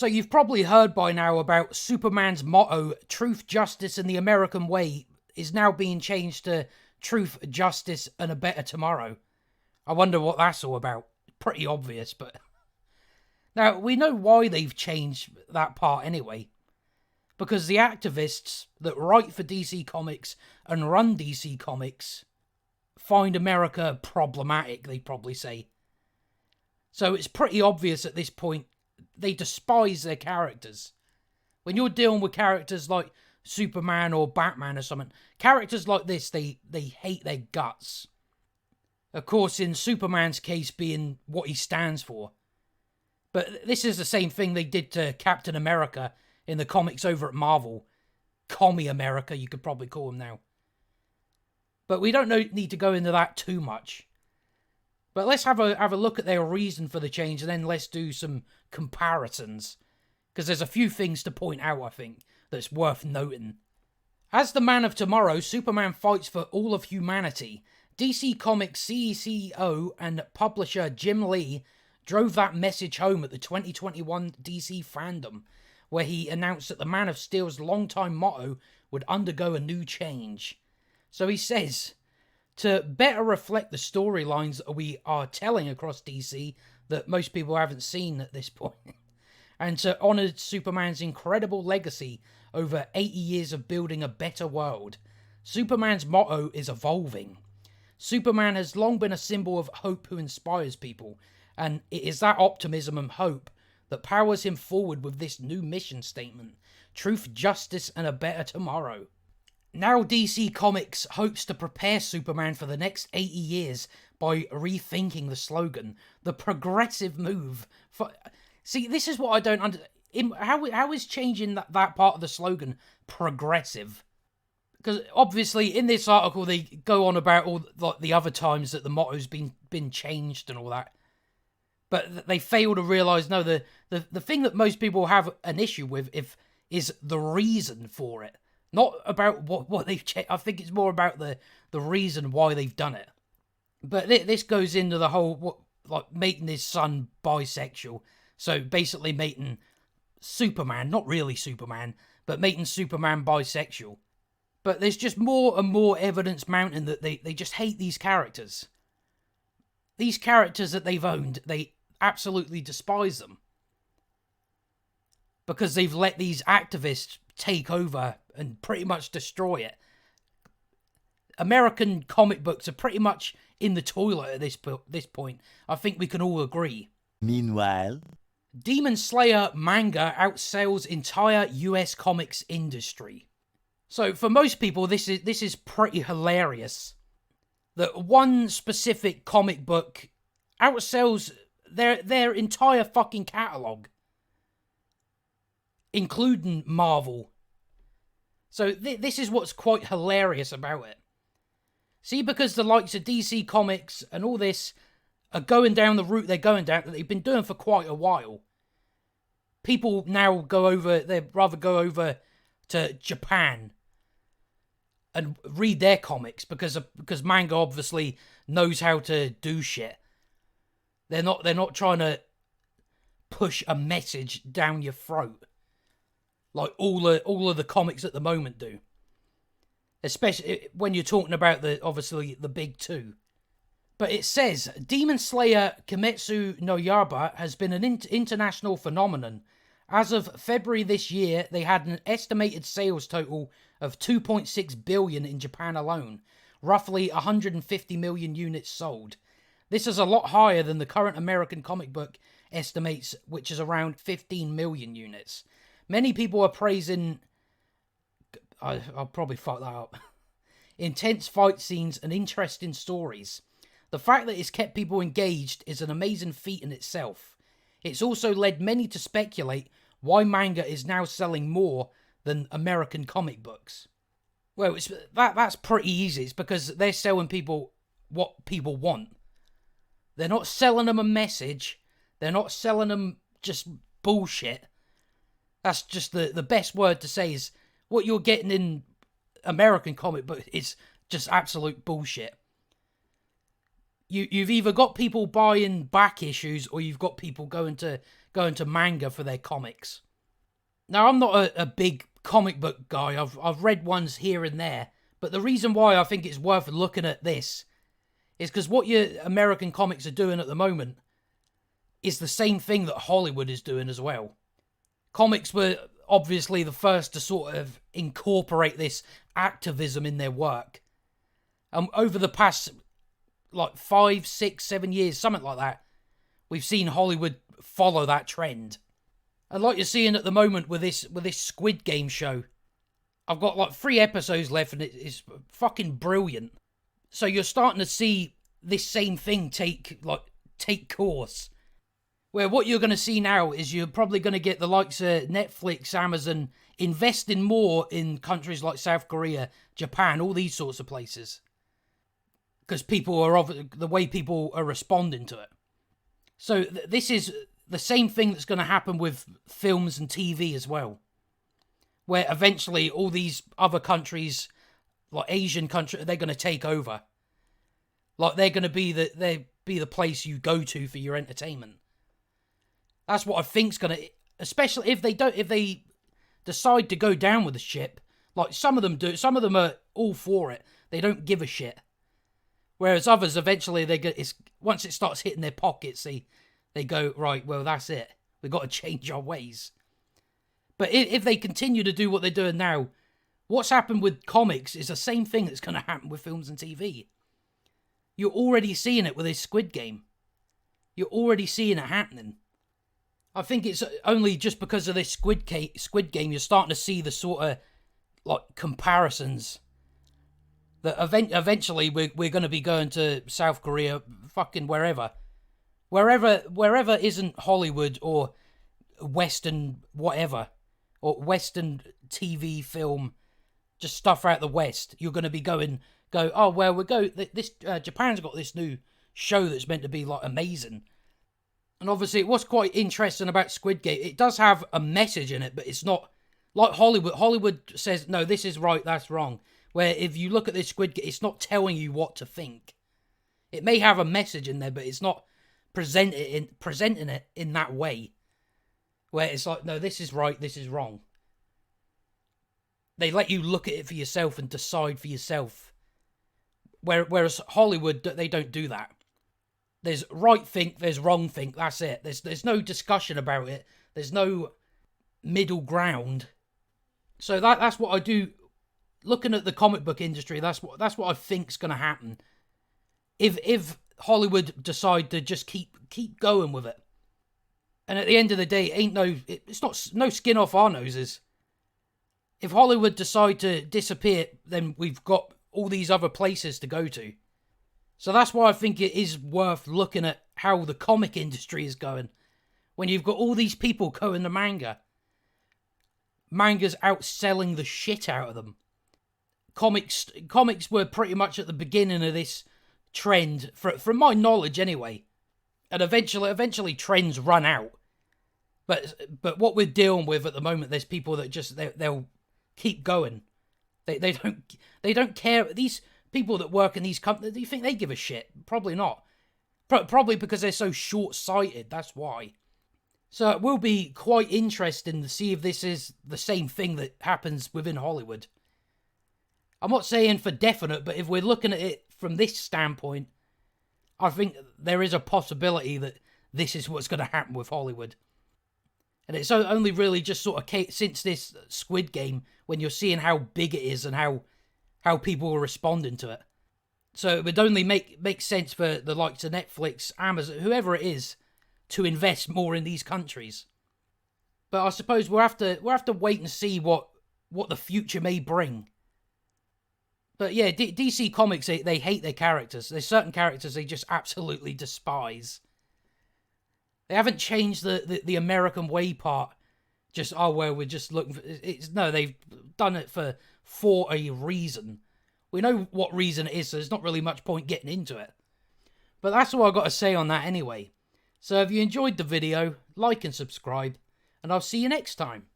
So you've probably heard by now about Superman's motto, Truth, Justice, and the American Way, is now being changed to Truth, Justice, and a Better Tomorrow. I wonder what that's all about. Pretty obvious, but... Now, we know why they've changed that part anyway. Because the activists that write for DC Comics and run DC Comics find America problematic, they probably say. So it's pretty obvious at this point they despise their characters. When you're dealing with characters like Superman or Batman or something, characters like this, they hate their guts. Of course, in Superman's case being what he stands for. But this is the same thing they did to Captain America in the comics over at Marvel. Commie America, you could probably call him now. But we don't need to go into that too much. But let's have a look at their reason for the change, and then let's do some comparisons. Because there's a few things to point out, I think, that's worth noting. As the Man of Tomorrow, Superman fights for all of humanity. DC Comics CEO and publisher Jim Lee drove that message home at the 2021 DC Fandom, where he announced that the Man of Steel's longtime motto would undergo a new change. So he says, to better reflect the storylines that we are telling across DC that most people haven't seen at this point, and to honour Superman's incredible legacy over 80 years of building a better world, Superman's motto is evolving. Superman has long been a symbol of hope who inspires people, and it is that optimism and hope that powers him forward with this new mission statement: Truth, Justice, and a Better Tomorrow. Now DC Comics hopes to prepare Superman for the next 80 years by rethinking the slogan, the progressive move. See, this is what I don't understand. How is changing that part of the slogan progressive? Because obviously in this article they go on about all the other times that the motto's been changed and all that. But they fail to realise, no, the thing that most people have an issue with is the reason for it. Not about what they've changed. I think it's more about the reason why they've done it. But this goes into the whole, making his son bisexual. So basically making Superman, not really Superman, but making Superman bisexual. But there's just more and more evidence mounting that they just hate these characters. These characters that they've owned, they absolutely despise them. Because they've let these activists take over and pretty much destroy it. American comic books are pretty much in the toilet at this point. I think we can all agree. Meanwhile, Demon Slayer manga outsells entire US comics industry. So for most people, this is pretty hilarious. That one specific comic book outsells their entire fucking catalogue. Including Marvel. So this is what's quite hilarious about it. See, because the likes of DC Comics and all this are going down the route they're going down, that they've been doing for quite a while. People now they'd rather go over to Japan and read their comics because manga obviously knows how to do shit. They're not trying to push a message down your throat like all of the comics at the moment do. Especially when you're talking about the big two. But it says, Demon Slayer Kimetsu no Yaiba has been an international phenomenon. As of February this year, they had an estimated sales total of 2.6 billion in Japan alone, roughly 150 million units sold. This is a lot higher than the current American comic book estimates, which is around 15 million units. Many people are praising... I'll probably fuck that up. Intense fight scenes and interesting stories. The fact that it's kept people engaged is an amazing feat in itself. It's also led many to speculate why manga is now selling more than American comic books. Well, that's pretty easy. It's because they're selling people what people want. They're not selling them a message. They're not selling them just bullshit. That's just the best word to say is what you're getting in American comic book is just absolute bullshit. You've either got people buying back issues or you've got people going to going to manga for their comics. Now, I'm not a big comic book guy. I've read ones here and there. But the reason why I think it's worth looking at this is because what your American comics are doing at the moment is the same thing that Hollywood is doing as well. Comics were obviously the first to sort of incorporate this activism in their work. Over the past, 5, 6, 7 years, something like that, we've seen Hollywood follow that trend. And like you're seeing at the moment with this Squid Game show, I've got 3 episodes left and it's fucking brilliant. So you're starting to see this same thing take course. Where what you're going to see now is you're probably going to get the likes of Netflix, Amazon, investing more in countries like South Korea, Japan, all these sorts of places. Because the way people are responding to it. So this is the same thing that's going to happen with films and TV as well. Where eventually all these other countries, like Asian countries, they're going to take over. They're going to be the place you go to for your entertainment. That's what I think's going to, especially if they decide to go down with the ship. Like some of them do, some of them are all for it. They don't give a shit. Whereas others, eventually, once it starts hitting their pockets, they go, right, well, that's it. We've got to change our ways. But if they continue to do what they're doing now, what's happened with comics is the same thing that's going to happen with films and TV. You're already seeing it with this Squid Game. You're already seeing it happening. I think it's only just because of this Squid Game you're starting to see the sort of comparisons that eventually we're going to be going to South Korea, fucking wherever isn't Hollywood or Western whatever, or Western TV film, just stuff out the West. You're going to be oh well, Japan's got this new show that's meant to be amazing. And obviously, what's quite interesting about Squid Game, it does have a message in it, but it's not like Hollywood. Hollywood says, no, this is right, that's wrong. Where if you look at this Squid Game, it's not telling you what to think. It may have a message in there, but it's not presenting it in that way. Where it's like, no, this is right, this is wrong. They let you look at it for yourself and decide for yourself. Whereas Hollywood, they don't do that. There's right think, there's wrong think, that's it. There's no discussion about it. There's no middle ground. So that's what I do. Looking at the comic book industry, that's what I think's going to happen. If Hollywood decide to just keep going with it. And at the end of the day, it's not no skin off our noses. If Hollywood decide to disappear, then we've got all these other places to go to. So that's why I think it is worth looking at how the comic industry is going. When you've got all these people going to manga. Manga's outselling the shit out of them. Comics were pretty much at the beginning of this trend, from my knowledge anyway. And eventually trends run out. But what we're dealing with at the moment, there's people that just they'll keep going. They don't care. These people that work in these companies, do you think they give a shit? Probably not. Probably because they're so short-sighted, that's why. So it will be quite interesting to see if this is the same thing that happens within Hollywood. I'm not saying for definite, but if we're looking at it from this standpoint, I think there is a possibility that this is what's going to happen with Hollywood. And it's only really just sort of since this Squid Game, when you're seeing how big it is and how people are responding to it. So it would only make sense for the likes of Netflix, Amazon, whoever it is, to invest more in these countries. But I suppose we'll have to wait and see what the future may bring. But yeah, DC Comics, they hate their characters. There's certain characters they just absolutely despise. They haven't changed the American way part. Just, oh, well, we're just looking for... No, they've done it for a reason. We know what reason it is, so there's not really much point getting into it. But that's all I've got to say on that anyway. So if you enjoyed the video, like and subscribe, and I'll see you next time.